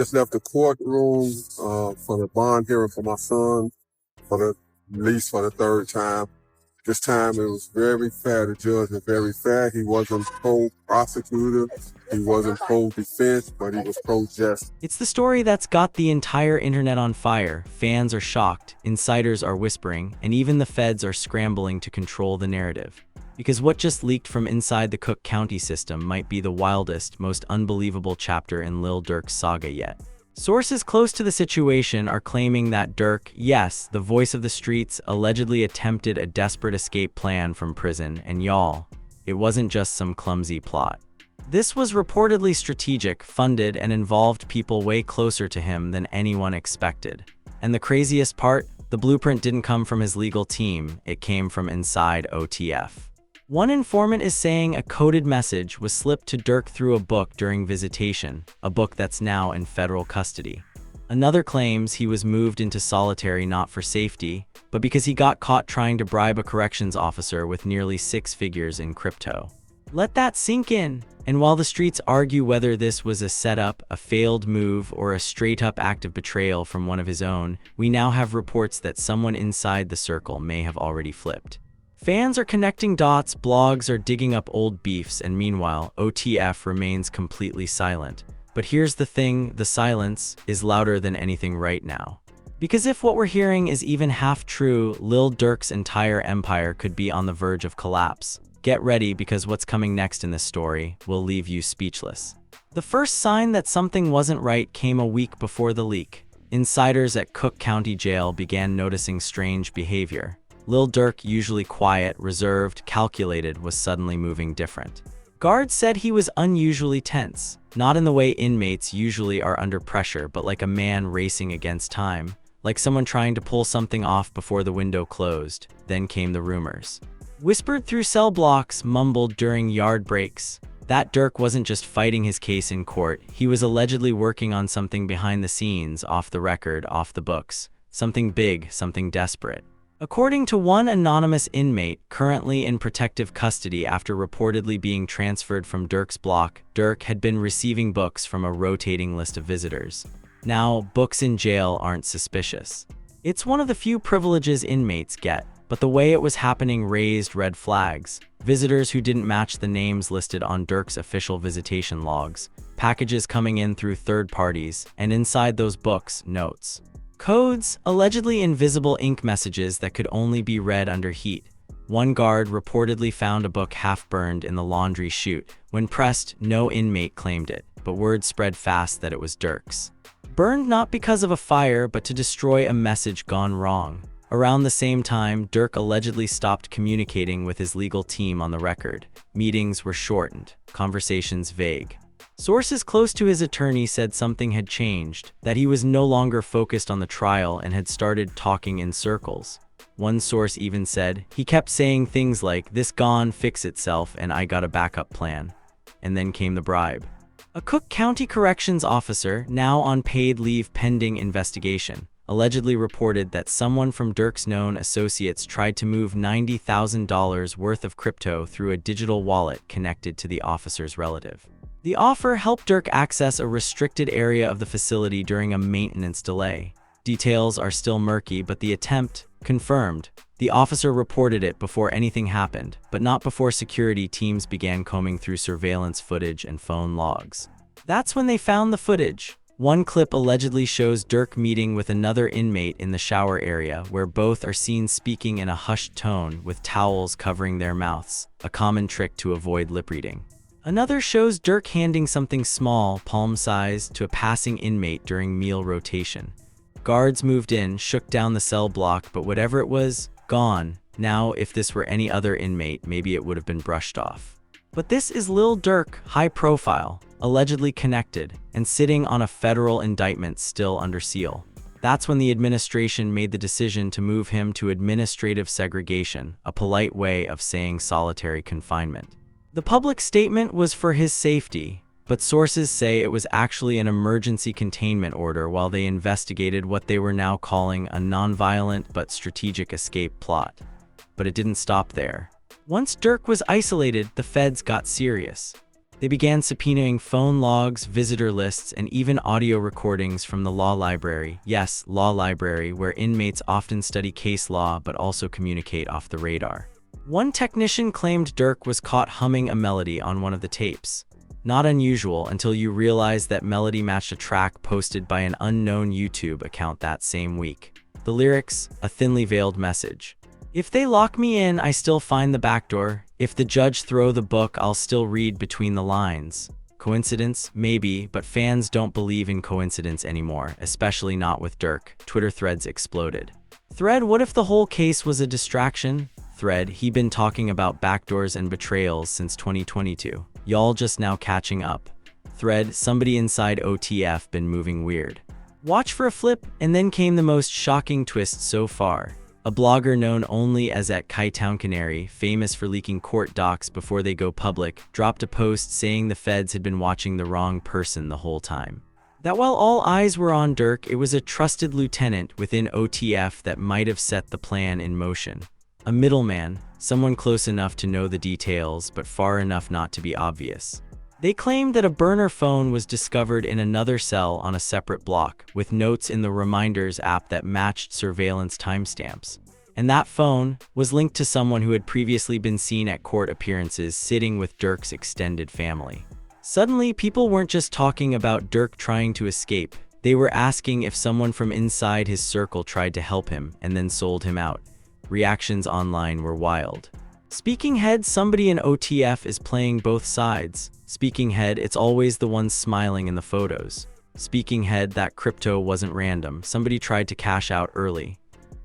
Just left the courtroom for the bond hearing for my son for the least for the third time. This time it was very fair. The judge was very fair. He wasn't pro-prosecutor. He wasn't pro-defense, but he was pro-justice. It's the story that's got the entire internet on fire. Fans are shocked, insiders are whispering, and even the feds are scrambling to control the narrative. Because what just leaked from inside the Cook County system might be the wildest, most unbelievable chapter in Lil Durk's saga yet. Sources close to the situation are claiming that Durk, yes, the voice of the streets, allegedly attempted a desperate escape plan from prison, and y'all, it wasn't just some clumsy plot. This was reportedly strategic, funded, and involved people way closer to him than anyone expected. And the craziest part, the blueprint didn't come from his legal team, it came from inside OTF. One informant is saying a coded message was slipped to Durk through a book during visitation, a book that's now in federal custody. Another claims he was moved into solitary not for safety, but because he got caught trying to bribe a corrections officer with nearly 6 figures in crypto. Let that sink in. And while the streets argue whether this was a setup, a failed move, or a straight-up act of betrayal from one of his own, we now have reports that someone inside the circle may have already flipped. Fans are connecting dots, blogs are digging up old beefs, and meanwhile, OTF remains completely silent. But here's the thing, the silence is louder than anything right now. Because if what we're hearing is even half true, Lil Durk's entire empire could be on the verge of collapse. Get ready, because what's coming next in this story will leave you speechless. The first sign that something wasn't right came a week before the leak. Insiders at Cook County Jail began noticing strange behavior. Lil Durk, usually quiet, reserved, calculated, was suddenly moving different. Guards said he was unusually tense, not in the way inmates usually are under pressure, but like a man racing against time, like someone trying to pull something off before the window closed. Then came the rumors. Whispered through cell blocks, mumbled during yard breaks, that Durk wasn't just fighting his case in court, he was allegedly working on something behind the scenes, off the record, off the books. Something big, something desperate. According to one anonymous inmate currently in protective custody after reportedly being transferred from Durk's block, Durk had been receiving books from a rotating list of visitors. Now, books in jail aren't suspicious. It's one of the few privileges inmates get, but the way it was happening raised red flags. Visitors who didn't match the names listed on Durk's official visitation logs, packages coming in through third parties, and inside those books, notes. Codes, allegedly invisible ink messages that could only be read under heat. One guard reportedly found a book half-burned in the laundry chute. When pressed, no inmate claimed it, but word spread fast that it was Durk's. Burned not because of a fire, but to destroy a message gone wrong. Around the same time, Durk allegedly stopped communicating with his legal team on the record. Meetings were shortened, conversations vague. Sources close to his attorney said something had changed, that he was no longer focused on the trial and had started talking in circles. One source even said, he kept saying things like, "This gone fix itself and I got a backup plan." And then came the bribe. A Cook County corrections officer, now on paid leave pending investigation, allegedly reported that someone from Durk's known associates tried to move $90,000 worth of crypto through a digital wallet connected to the officer's relative. The offer helped Durk access a restricted area of the facility during a maintenance delay. Details are still murky, but the attempt, confirmed. The officer reported it before anything happened, but not before security teams began combing through surveillance footage and phone logs. That's when they found the footage. One clip allegedly shows Durk meeting with another inmate in the shower area, where both are seen speaking in a hushed tone with towels covering their mouths, a common trick to avoid lip reading. Another shows Durk handing something small, palm-sized, to a passing inmate during meal rotation. Guards moved in, shook down the cell block, but whatever it was, gone. Now, if this were any other inmate, maybe it would have been brushed off. But this is Lil Durk, high profile, allegedly connected, and sitting on a federal indictment still under seal. That's when the administration made the decision to move him to administrative segregation, a polite way of saying solitary confinement. The public statement was for his safety, but sources say it was actually an emergency containment order while they investigated what they were now calling a nonviolent but strategic escape plot. But it didn't stop there. Once Durk was isolated, the feds got serious. They began subpoenaing phone logs, visitor lists, and even audio recordings from the law library. Yes, law library, where inmates often study case law but also communicate off the radar. One technician claimed Durk was caught humming a melody on one of the tapes. Not unusual until you realize that melody matched a track posted by an unknown YouTube account that same week. The lyrics, a thinly veiled message. If they lock me in, I still find the back door. If the judge throw the book, I'll still read between the lines. Coincidence? Maybe, but fans don't believe in coincidence anymore, especially not with Durk. Twitter threads exploded. Thread, what if the whole case was a distraction? Thread, he been talking about backdoors and betrayals since 2022. Y'all just now catching up. Thread, somebody inside OTF been moving weird. Watch for a flip, and then came the most shocking twist so far. A blogger known only as @Kaitown Canary, famous for leaking court docs before they go public, dropped a post saying the feds had been watching the wrong person the whole time. That while all eyes were on Durk, it was a trusted lieutenant within OTF that might have set the plan in motion. A middleman, someone close enough to know the details but far enough not to be obvious. They claimed that a burner phone was discovered in another cell on a separate block, with notes in the Reminders app that matched surveillance timestamps. And that phone was linked to someone who had previously been seen at court appearances sitting with Durk's extended family. Suddenly, people weren't just talking about Durk trying to escape. They were asking if someone from inside his circle tried to help him and then sold him out. Reactions online were wild. Speaking head, somebody in OTF is playing both sides. Speaking head, it's always the one smiling in the photos. Speaking head, that crypto wasn't random. Somebody tried to cash out early.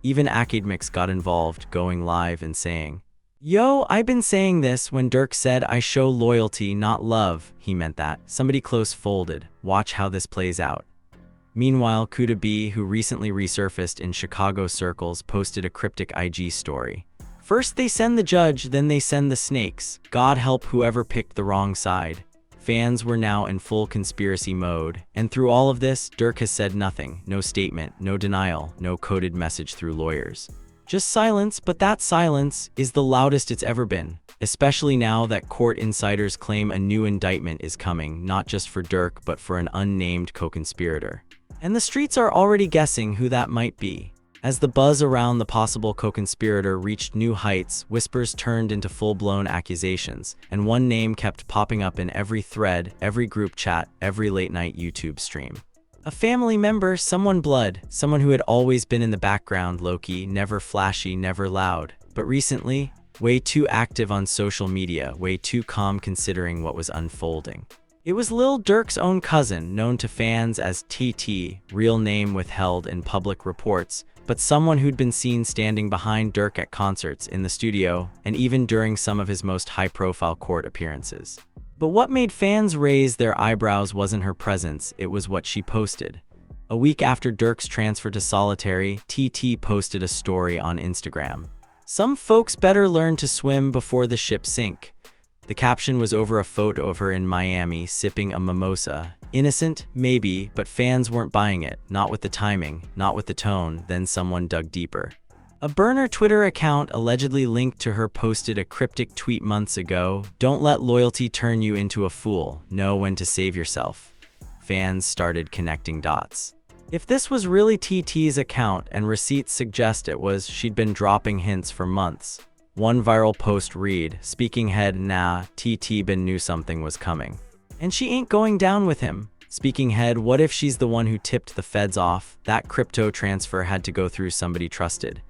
Even Academics got involved, going live and saying, "Yo, I've been saying this when Durk said I show loyalty, not love. He meant that." Somebody close folded. Watch how this plays out. Meanwhile, Kuda B, who recently resurfaced in Chicago circles, posted a cryptic IG story. First they send the judge, then they send the snakes. God help whoever picked the wrong side. Fans were now in full conspiracy mode, and through all of this, Durk has said nothing. No statement, no denial, no coded message through lawyers. Just silence, but that silence is the loudest it's ever been, especially now that court insiders claim a new indictment is coming, not just for Durk, but for an unnamed co-conspirator. And the streets are already guessing who that might be. As the buzz around the possible co-conspirator reached new heights, whispers turned into full-blown accusations, and one name kept popping up in every thread, every group chat, every late-night YouTube stream. A family member, someone blood, someone who had always been in the background, low-key, never flashy, never loud. But recently, way too active on social media, way too calm considering what was unfolding. It was Lil Durk's own cousin, known to fans as TT, real name withheld in public reports, but someone who'd been seen standing behind Durk at concerts, in the studio, and even during some of his most high-profile court appearances. But what made fans raise their eyebrows wasn't her presence, it was what she posted. A week after Durk's transfer to solitary, TT posted a story on Instagram. "Some folks better learn to swim before the ship sink." The caption was over a photo of her in Miami sipping a mimosa. Innocent? Maybe, but fans weren't buying it. Not with the timing, not with the tone. Then someone dug deeper. A burner Twitter account allegedly linked to her posted a cryptic tweet months ago. "Don't let loyalty turn you into a fool. Know when to save yourself." Fans started connecting dots. If this was really TT's account and receipts suggest it was, she'd been dropping hints for months. One viral post read, "Speaking head, nah, TT been knew something was coming. And she ain't going down with him." Speaking head, what if she's the one who tipped the feds off? That crypto transfer had to go through somebody trusted.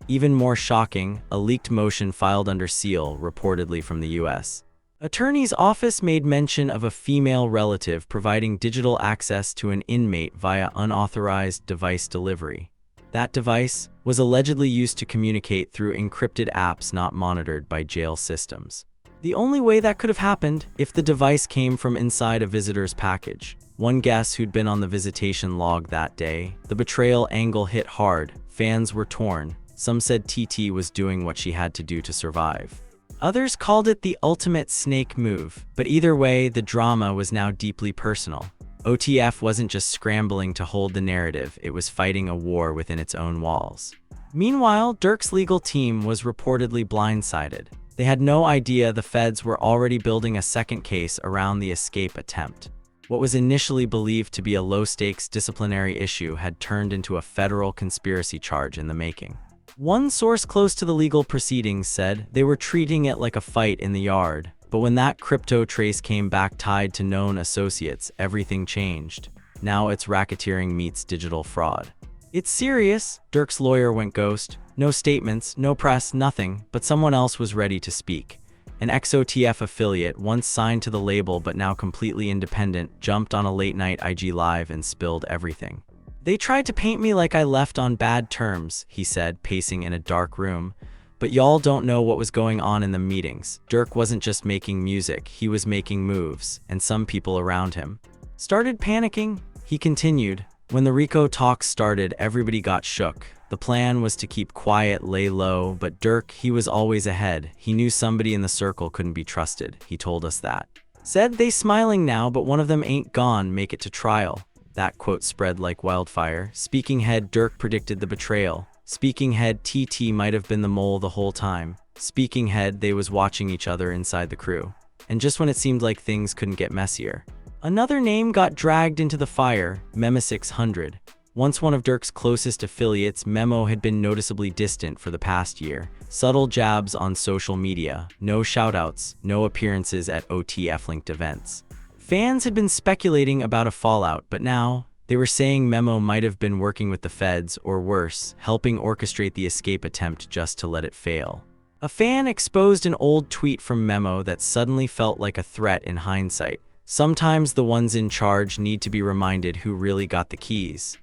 Even more shocking, a leaked motion filed under seal, reportedly from the US. Attorney's office made mention of a female relative providing digital access to an inmate via unauthorized device delivery. That device was allegedly used to communicate through encrypted apps not monitored by jail systems. The only way that could have happened if the device came from inside a visitor's package. One guess who'd been on the visitation log that day. The betrayal angle hit hard. Fans were torn. Some said TT was doing what she had to do to survive. Others called it the ultimate snake move. But either way, the drama was now deeply personal. OTF wasn't just scrambling to hold the narrative, it was fighting a war within its own walls. Meanwhile, Durk's legal team was reportedly blindsided. They had no idea the feds were already building a second case around the escape attempt. What was initially believed to be a low-stakes disciplinary issue had turned into a federal conspiracy charge in the making. One source close to the legal proceedings said they were treating it like a fight in the yard, but when that crypto trace came back tied to known associates, everything changed. Now it's racketeering meets digital fraud. It's serious, Durk's lawyer went ghost. No statements, no press, nothing, but someone else was ready to speak. An ex-OTF affiliate, once signed to the label but now completely independent, jumped on a late-night IG Live and spilled everything. "They tried to paint me like I left on bad terms," he said, pacing in a dark room. "But y'all don't know what was going on in the meetings. Durk wasn't just making music, he was making moves, and some people around him started panicking." He continued, "When the RICO talks started, everybody got shook. The plan was to keep quiet, lay low, but Durk, he was always ahead. He knew somebody in the circle couldn't be trusted. He told us that. Said they smiling now, but one of them ain't gone, make it to trial." That quote spread like wildfire. Speaking head Durk predicted the betrayal. Speaking head TT might have been the mole the whole time. Speaking head they was watching each other inside the crew. And just when it seemed like things couldn't get messier, another name got dragged into the fire, Memo 600. Once one of Durk's closest affiliates, Memo had been noticeably distant for the past year. Subtle jabs on social media, no shoutouts, no appearances at OTF-linked events. Fans had been speculating about a fallout, but now they were saying Memo might have been working with the feds, or worse, helping orchestrate the escape attempt just to let it fail. A fan exposed an old tweet from Memo that suddenly felt like a threat in hindsight. Sometimes the ones in charge need to be reminded who really got the keys.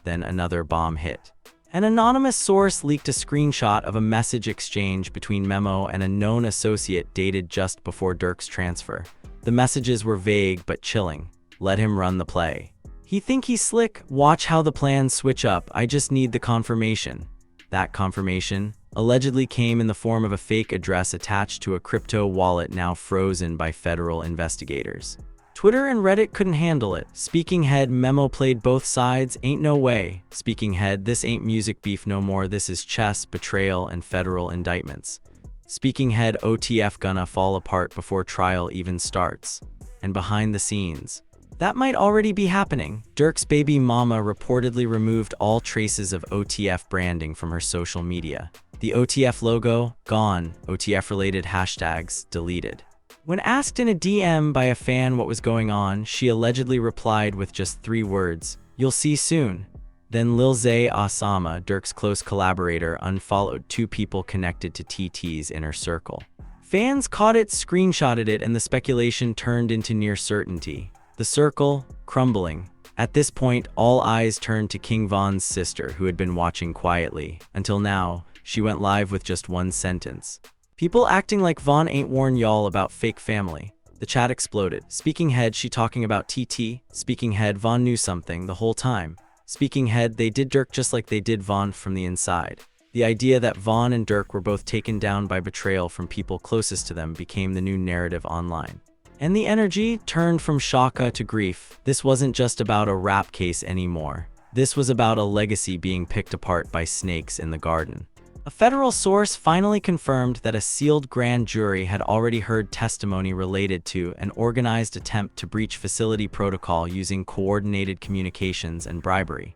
Then another bomb hit. An anonymous source leaked a screenshot of a message exchange between Memo and a known associate dated just before Durk's transfer. The messages were vague but chilling. "Let him run the play. He think he's slick. Watch how the plans switch up. I just need the confirmation." That confirmation allegedly came in the form of a fake address attached to a crypto wallet now frozen by federal investigators. Twitter and Reddit couldn't handle it. Speaking head Memo played both sides. "Ain't no way." Speaking head, "This ain't music beef no more. This is chess, betrayal, and federal indictments." Speaking head, "OTF gonna fall apart before trial even starts." And behind the scenes, that might already be happening. Durk's baby mama reportedly removed all traces of OTF branding from her social media. The OTF logo, gone. OTF-related hashtags, deleted. When asked in a DM by a fan what was going on, she allegedly replied with just 3 words, "You'll see soon." Then Lil Osama, Durk's close collaborator, unfollowed 2 people connected to TT's inner circle. Fans caught it, screenshotted it, and the speculation turned into near certainty. The circle, crumbling. At this point, all eyes turned to King Von's sister, who had been watching quietly. Until now, she went live with just 1 sentence. "People acting like Von ain't warn y'all about fake family." The chat exploded. Speaking head, she talking about TT. Speaking head, Von knew something the whole time. Speaking head, they did Durk just like they did Von from the inside. The idea that Von and Durk were both taken down by betrayal from people closest to them became the new narrative online. And the energy turned from shock to grief. This wasn't just about a rap case anymore. This was about a legacy being picked apart by snakes in the garden. A federal source finally confirmed that a sealed grand jury had already heard testimony related to an organized attempt to breach facility protocol using coordinated communications and bribery.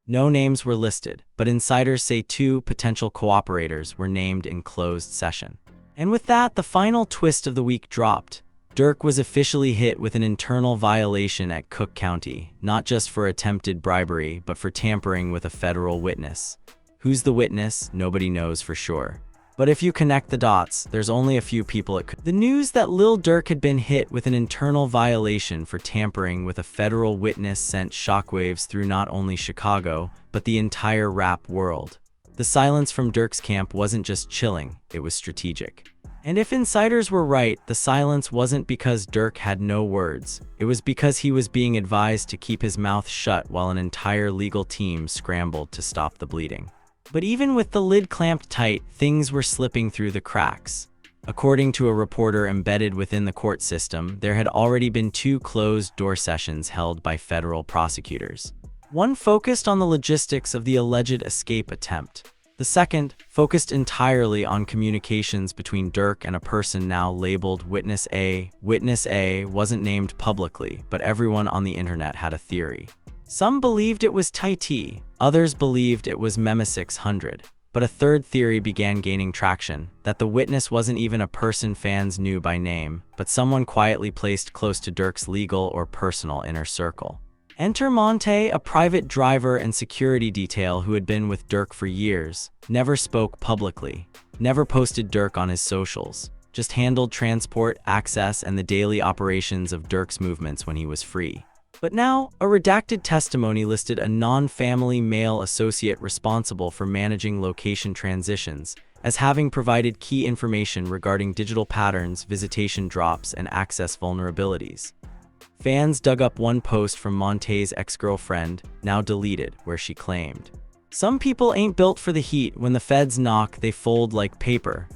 No names were listed, but insiders say 2 potential cooperators were named in closed session. And with that, the final twist of the week dropped. Durk was officially hit with an internal violation at Cook County, not just for attempted bribery, but for tampering with a federal witness. Who's the witness? Nobody knows for sure. But if you connect the dots, there's only a few people it could. The news that Lil Durk had been hit with an internal violation for tampering with a federal witness sent shockwaves through not only Chicago, but the entire rap world. The silence from Durk's camp wasn't just chilling, it was strategic. And if insiders were right, the silence wasn't because Durk had no words. It was because he was being advised to keep his mouth shut while an entire legal team scrambled to stop the bleeding. But even with the lid clamped tight, things were slipping through the cracks. According to a reporter embedded within the court system, there had already been 2 closed-door sessions held by federal prosecutors. One focused on the logistics of the alleged escape attempt. The second focused entirely on communications between Durk and a person now labeled Witness A. Witness A wasn't named publicly, but everyone on the internet had a theory. Some believed it was Tai T, others believed it was Mema 600. But a third theory began gaining traction, that the witness wasn't even a person fans knew by name, but someone quietly placed close to Durk's legal or personal inner circle. Enter Monte, a private driver and security detail who had been with Durk for years, never spoke publicly, never posted Durk on his socials, just handled transport, access, and the daily operations of Durk's movements when he was free. But now, a redacted testimony listed a non-family male associate responsible for managing location transitions as having provided key information regarding digital patterns, visitation drops, and access vulnerabilities. Fans dug up one post from Monte's ex-girlfriend, now deleted, where she claimed, "Some people ain't built for the heat. When the feds knock, they fold like paper."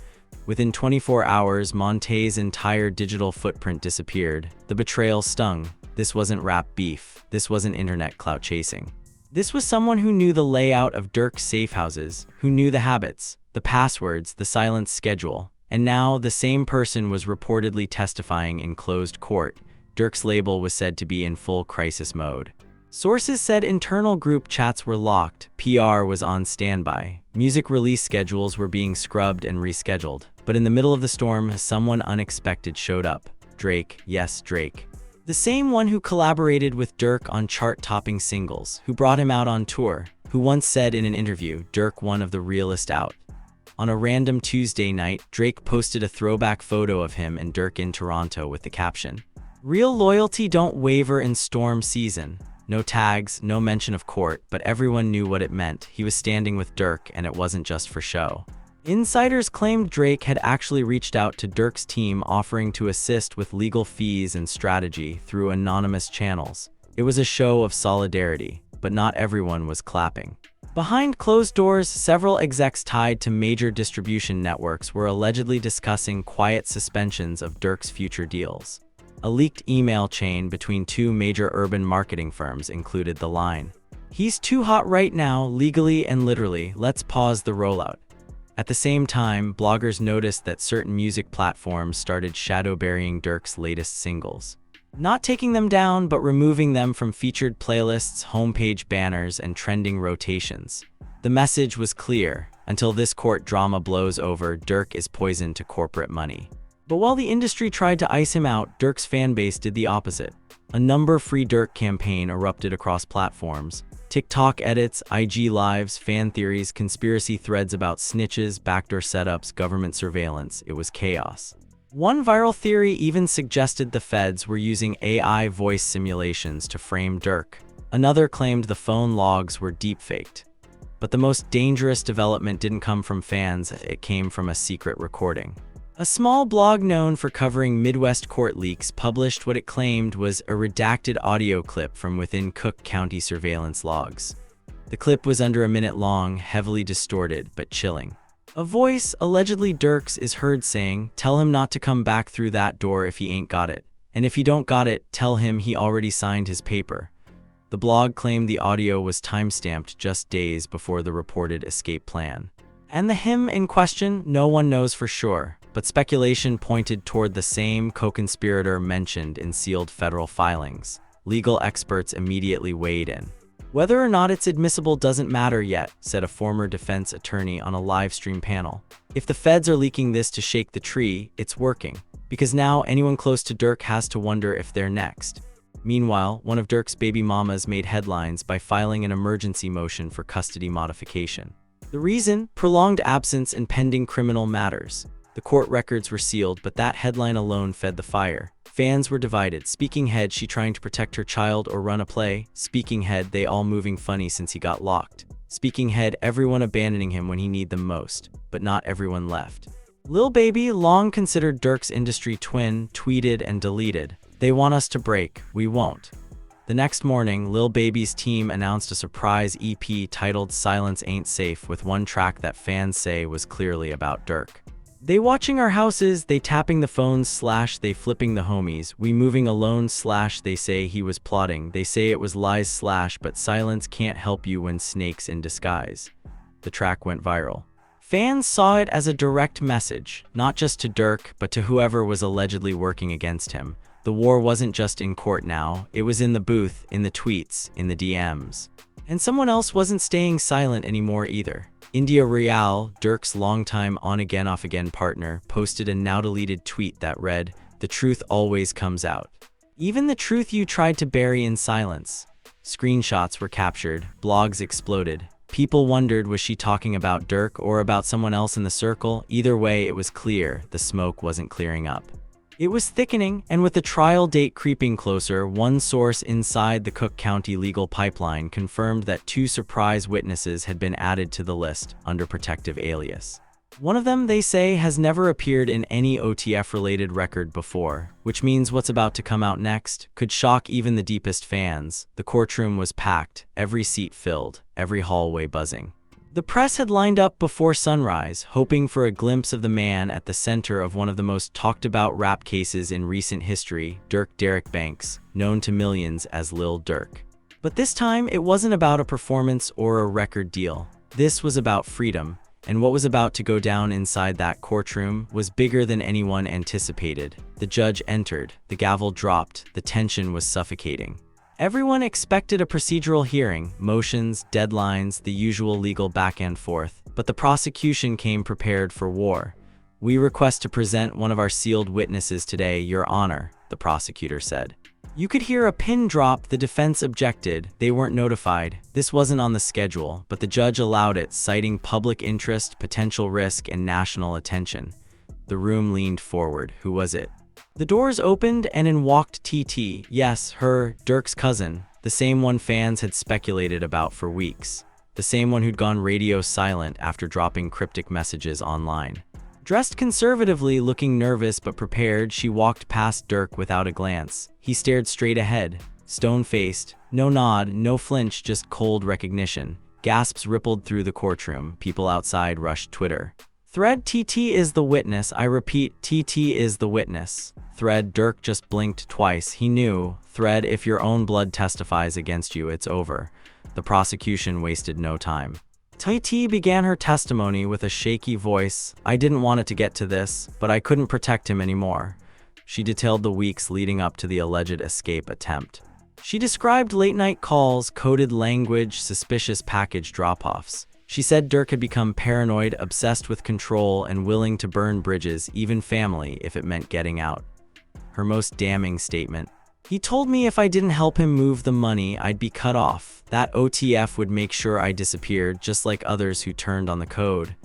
Within 24 hours, Monte's entire digital footprint disappeared. The betrayal stung. This wasn't rap beef. This wasn't internet clout chasing. This was someone who knew the layout of Durk's safe houses, who knew the habits, the passwords, the silence schedule. And now, the same person was reportedly testifying in closed court. Durk's label was said to be in full crisis mode. Sources said internal group chats were locked, PR was on standby, music release schedules were being scrubbed and rescheduled. But in the middle of the storm, someone unexpected showed up. Drake, yes, Drake. The same one who collaborated with Durk on chart-topping singles, who brought him out on tour, who once said in an interview, Durk one of the realest out. On a random Tuesday night, Drake posted a throwback photo of him and Durk in Toronto with the caption, "Real loyalty don't waver in storm season." No tags, no mention of court, but everyone knew what it meant. He was standing with Durk, and it wasn't just for show. Insiders claimed Drake had actually reached out to Durk's team offering to assist with legal fees and strategy through anonymous channels. It was a show of solidarity, but not everyone was clapping. Behind closed doors, several execs tied to major distribution networks were allegedly discussing quiet suspensions of Durk's future deals. A leaked email chain between two major urban marketing firms included the line, "He's too hot right now, legally and literally, let's pause the rollout." At the same time, bloggers noticed that certain music platforms started shadow-burying Durk's latest singles. Not taking them down, but removing them from featured playlists, homepage banners, and trending rotations. The message was clear. Until this court drama blows over, Durk is poisoned to corporate money. But while the industry tried to ice him out, Durk's fanbase did the opposite. A number Free Durk campaign erupted across platforms. TikTok edits, IG lives, fan theories, conspiracy threads about snitches, backdoor setups, government surveillance. It was chaos. One viral theory even suggested the feds were using AI voice simulations to frame Durk. Another claimed the phone logs were deepfaked. But the most dangerous development didn't come from fans, it came from a secret recording. A small blog known for covering Midwest court leaks published what it claimed was a redacted audio clip from within Cook County surveillance logs. The clip was under a minute long, heavily distorted, but chilling. A voice, allegedly Durk's, is heard saying, "Tell him not to come back through that door if he ain't got it. And if he don't got it, tell him he already signed his paper." The blog claimed the audio was timestamped just days before the reported escape plan. And the him in question, no one knows for sure. But speculation pointed toward the same co-conspirator mentioned in sealed federal filings. Legal experts immediately weighed in. "Whether or not it's admissible doesn't matter yet," said a former defense attorney on a live stream panel. "If the feds are leaking this to shake the tree, it's working. Because now anyone close to Durk has to wonder if they're next." Meanwhile, one of Durk's baby mamas made headlines by filing an emergency motion for custody modification. The reason? Prolonged absence and pending criminal matters. The court records were sealed, but that headline alone fed the fire. Fans were divided. Speaking head, she trying to protect her child or run a play. Speaking head, they all moving funny since he got locked. Speaking head, everyone abandoning him when he need them most. But not everyone left. Lil Baby, long considered Durk's industry twin, tweeted and deleted, "They want us to break, we won't." The next morning, Lil Baby's team announced a surprise EP titled Silence Ain't Safe with one track that fans say was clearly about Durk. "They watching our houses, they tapping the phones / they flipping the homies, we moving alone / they say he was plotting, they say it was lies / but silence can't help you when snakes in disguise." The track went viral. Fans saw it as a direct message, not just to Durk, but to whoever was allegedly working against him. The war wasn't just in court now, it was in the booth, in the tweets, in the DMs. And someone else wasn't staying silent anymore either. India Real, Durk's longtime on-again off-again partner, posted a now-deleted tweet that read, "The truth always comes out. Even the truth you tried to bury in silence." Screenshots were captured, blogs exploded. People wondered, was she talking about Durk or about someone else in the circle? Either way, it was clear the smoke wasn't clearing up. It was thickening, and with the trial date creeping closer, one source inside the Cook County legal pipeline confirmed that 2 surprise witnesses had been added to the list under protective alias. One of them, they say, has never appeared in any OTF-related record before, which means what's about to come out next could shock even the deepest fans. The courtroom was packed, every seat filled, every hallway buzzing. The press had lined up before sunrise, hoping for a glimpse of the man at the center of one of the most talked-about rap cases in recent history, Derek Banks, known to millions as Lil Durk. But this time, it wasn't about a performance or a record deal. This was about freedom, and what was about to go down inside that courtroom was bigger than anyone anticipated. The judge entered, the gavel dropped, the tension was suffocating. Everyone expected a procedural hearing, motions, deadlines, the usual legal back and forth, but the prosecution came prepared for war. "We request to present one of our sealed witnesses today, Your Honor," the prosecutor said. You could hear a pin drop. The defense objected. They weren't notified. This wasn't on the schedule, but the judge allowed it, citing public interest, potential risk, and national attention. The room leaned forward. Who was it? The doors opened and in walked TT. Yes, her, Durk's cousin, the same one fans had speculated about for weeks. The same one who'd gone radio silent after dropping cryptic messages online. Dressed conservatively, looking nervous but prepared, she walked past Durk without a glance. He stared straight ahead, stone-faced. No nod, no flinch, just cold recognition. Gasps rippled through the courtroom. People outside rushed Twitter. Thread, TT is the witness. I repeat, TT is the witness. Thread, Durk just blinked twice. He knew. Thread, if your own blood testifies against you, it's over. The prosecution wasted no time. TT began her testimony with a shaky voice. I didn't want it to get to this, but I couldn't protect him anymore. She detailed the weeks leading up to the alleged escape attempt. She described late-night calls, coded language, suspicious package drop-offs. She said Durk had become paranoid, obsessed with control, and willing to burn bridges, even family, if it meant getting out. Her most damning statement: he told me if I didn't help him move the money, I'd be cut off. That OTF would make sure I disappeared, just like others who turned on the code.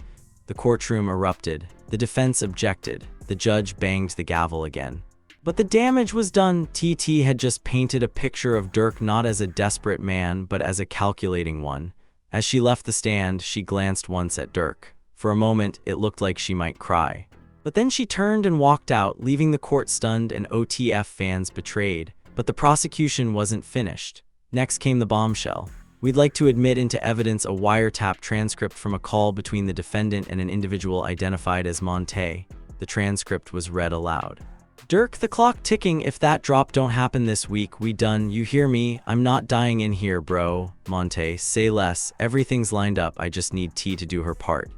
The courtroom erupted. The defense objected. The judge banged the gavel again. But the damage was done. TT had just painted a picture of Durk not as a desperate man, but as a calculating one. As she left the stand, she glanced once at Durk. For a moment, it looked like she might cry. But then she turned and walked out, leaving the court stunned and OTF fans betrayed. But the prosecution wasn't finished. Next came the bombshell. We'd like to admit into evidence a wiretap transcript from a call between the defendant and an individual identified as Monte. The transcript was read aloud. Durk, the clock ticking. If that drop don't happen this week, we done. You hear me? I'm not dying in here, bro. Monte, say less. Everything's lined up. I just need T to do her part.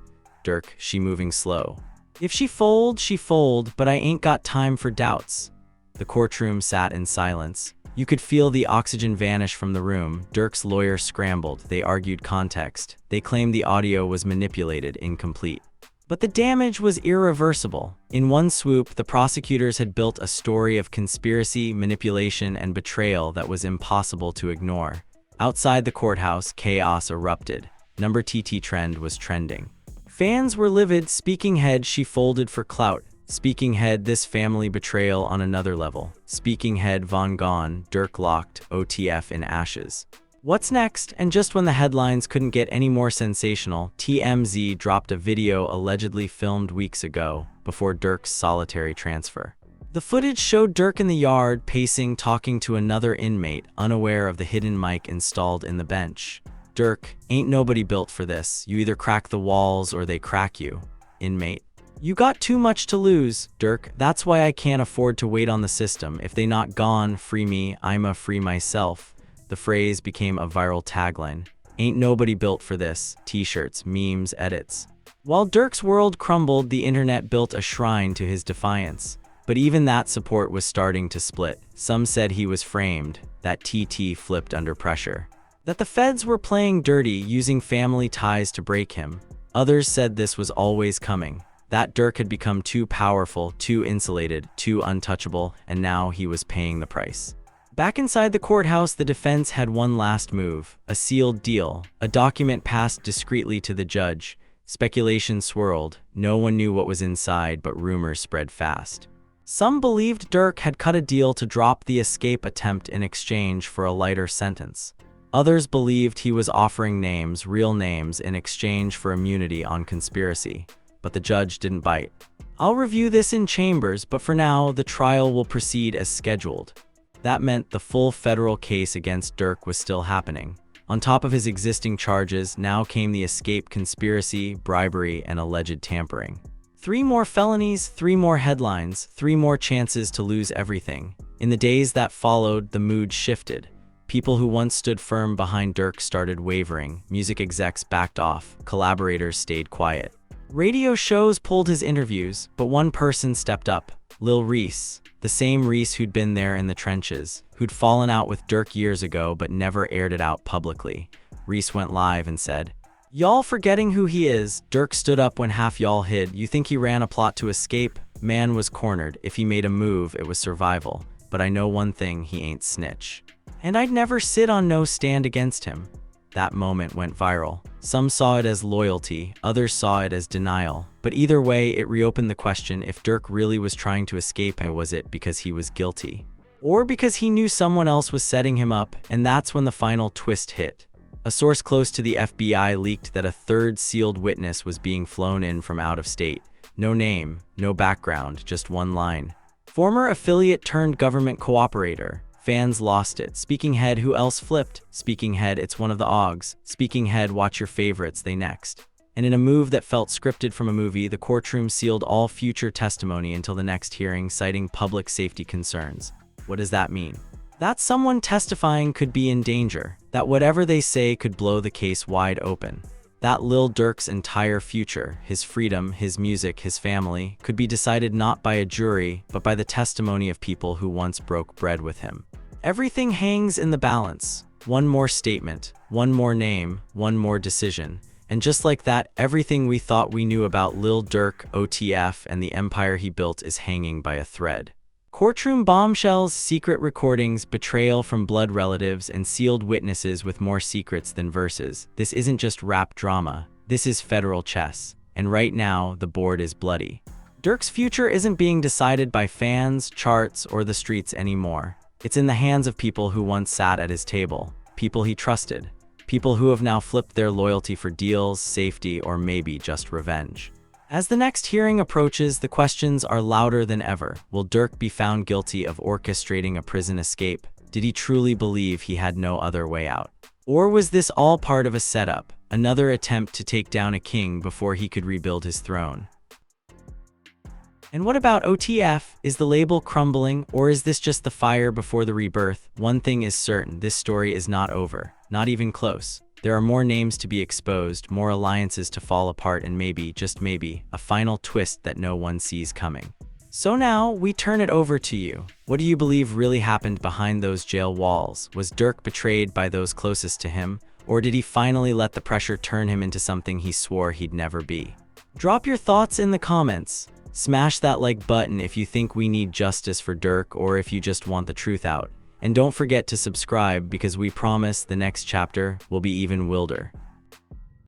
Durk, she moving slow. If she fold, she fold, but I ain't got time for doubts. The courtroom sat in silence. You could feel the oxygen vanish from the room. Durk's lawyer scrambled. They argued context. They claimed the audio was manipulated, incomplete. But the damage was irreversible. In one swoop, the prosecutors had built a story of conspiracy, manipulation, and betrayal that was impossible to ignore. Outside the courthouse, chaos erupted. Number TT trend was trending. Fans were livid. Speaking head, she folded for clout. Speaking head, this family betrayal on another level. Speaking head, Von gone, Durk locked, OTF in ashes. What's next? And just when the headlines couldn't get any more sensational, TMZ dropped a video allegedly filmed weeks ago, before Durk's solitary transfer. The footage showed Durk in the yard, pacing, talking to another inmate, unaware of the hidden mic installed in the bench. Durk, ain't nobody built for this. You either crack the walls or they crack you. Inmate. You got too much to lose, Durk. That's why I can't afford to wait on the system. If they not gone, free me, I'ma free myself. The phrase became a viral tagline. "Ain't nobody built for this." T-shirts, memes, edits. While Durk's world crumbled, the internet built a shrine to his defiance. But even that support was starting to split. Some said he was framed, that TT flipped under pressure, that the feds were playing dirty, using family ties to break him. Others said this was always coming, that Durk had become too powerful, too insulated, too untouchable, and now he was paying the price. Back inside the courthouse, the defense had one last move, a sealed deal, a document passed discreetly to the judge. Speculation swirled. No one knew what was inside, but rumors spread fast. Some believed Durk had cut a deal to drop the escape attempt in exchange for a lighter sentence. Others believed he was offering names, real names, in exchange for immunity on conspiracy. But the judge didn't bite. I'll review this in chambers, but for now, the trial will proceed as scheduled. That meant the full federal case against Durk was still happening. On top of his existing charges, now came the escape conspiracy, bribery, and alleged tampering. 3 more felonies, 3 more headlines, 3 more chances to lose everything. In the days that followed, the mood shifted. People who once stood firm behind Durk started wavering. Music execs backed off. Collaborators stayed quiet. Radio shows pulled his interviews, but one person stepped up. Lil Reese, the same Reese who'd been there in the trenches, who'd fallen out with Durk years ago but never aired it out publicly. Reese went live and said, "Y'all forgetting who he is. Durk stood up when half y'all hid. You think he ran a plot to escape? Man was cornered. If he made a move, it was survival. But I know one thing, he ain't snitch. And I'd never sit on no stand against him." That moment went viral. Some saw it as loyalty, others saw it as denial. But either way, it reopened the question if Durk really was trying to escape, and was it because he was guilty? Or because he knew someone else was setting him up? And that's when the final twist hit. A source close to the FBI leaked that a third sealed witness was being flown in from out of state. No name, no background, just one line. Former affiliate turned government cooperator. Fans lost it. Speaking head, who else flipped? Speaking head, it's one of the OGs. Speaking head, watch your favorites, they next. And in a move that felt scripted from a movie, the courtroom sealed all future testimony until the next hearing, citing public safety concerns. What does that mean? That someone testifying could be in danger. That whatever they say could blow the case wide open. That Lil Durk's entire future, his freedom, his music, his family, could be decided not by a jury, but by the testimony of people who once broke bread with him. Everything hangs in the balance. One more statement, one more name, one more decision. And just like that, everything we thought we knew about Lil Durk, OTF, and the empire he built is hanging by a thread. Courtroom bombshells, secret recordings, betrayal from blood relatives, and sealed witnesses with more secrets than verses. This isn't just rap drama. This is federal chess. And right now, the board is bloody. Durk's future isn't being decided by fans, charts, or the streets anymore. It's in the hands of people who once sat at his table, people he trusted, people who have now flipped their loyalty for deals, safety, or maybe just revenge. As the next hearing approaches, the questions are louder than ever. Will Durk be found guilty of orchestrating a prison escape? Did he truly believe he had no other way out? Or was this all part of a setup, another attempt to take down a king before he could rebuild his throne? And what about OTF? Is the label crumbling, or is this just the fire before the rebirth? One thing is certain, this story is not over, not even close. There are more names to be exposed, more alliances to fall apart, and maybe, just maybe, a final twist that no one sees coming. So now, we turn it over to you. What do you believe really happened behind those jail walls? Was Durk betrayed by those closest to him? Or did he finally let the pressure turn him into something he swore he'd never be? Drop your thoughts in the comments. Smash that like button if you think we need justice for Durk, or if you just want the truth out. And don't forget to subscribe, because we promise the next chapter will be even wilder.